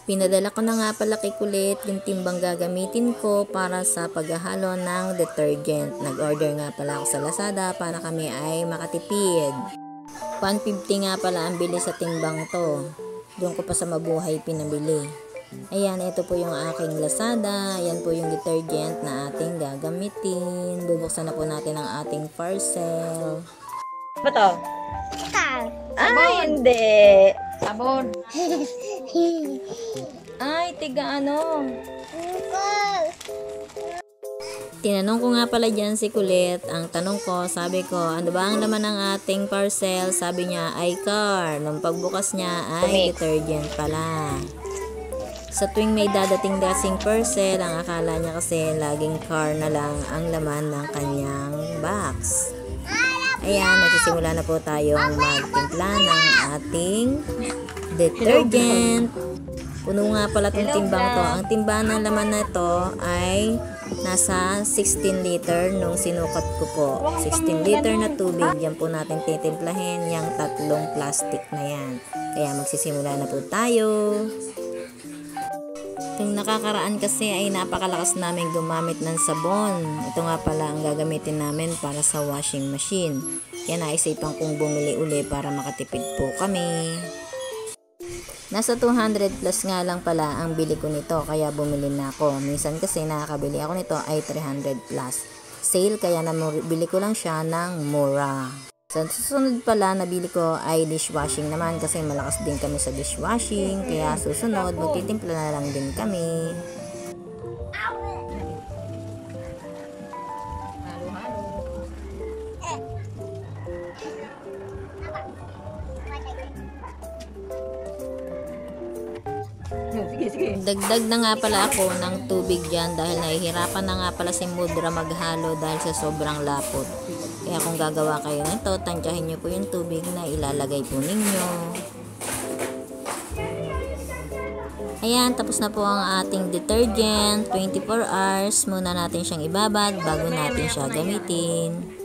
Pinadala ko na nga pala kay Kulit yung timbang gagamitin ko para sa paghahalo ng detergent. Nag-order nga pala ako sa Lazada para kami ay makatipid. 150 nga pala ang bili sa timbang to. Doon ko pa sa Mabuhay pinabili. Ayan, ito po yung aking Lazada. Ayan po yung detergent na ating gagamitin. Bubuksan na po natin ang ating parcel. Ba to? Hindi. Sabon. Ay, tiga ano? Tinanong ko nga pala dyan si Kulit. Ang tanong ko, sabi ko, ano ba ang laman ng ating parcel? Sabi niya, ay car. Nung pagbukas niya, ay detergent pala. Sa tuwing may dadating dasing parcel, ang akala niya kasi laging car na lang ang laman ng kanyang box. Ayan, nagsisimula na po tayong magtimpla ng ating detergent. Puno nga pala itong timbang to. Ang timbang ng laman na ito ay nasa 16 liter nung sinukat ko po. 16 liter na tubig. Yan po natin titimplahin yung tatlong plastic na yan. Kaya magsisimula na po tayo. Itong nakakaraan kasi ay napakalakas namin gumamit ng sabon. Ito nga pala ang gagamitin namin para sa washing machine. Kaya naisipan kong bumili uli para makatipid po kami. Nasa 200 plus nga lang pala ang bili ko nito kaya bumili na ako. Minsan kasi nakakabili ako nito ay 300 plus. Sale kaya nabili ko lang siya ng mura. Sa susunod pala nabili ko ay dishwashing naman kasi malakas din kami sa dishwashing. Kaya susunod magtitimpla na lang din kami. Dagdag na nga pala ako ng tubig dyan dahil nahihirapan na nga pala si Mudra maghalo dahil sa sobrang lapot. Kaya kung gagawa kayo nito, tansyahin nyo po yung tubig na ilalagay po ninyo. Ayan, tapos na po ang ating detergent. 24 hours muna natin siyang ibabad bago natin siya gamitin.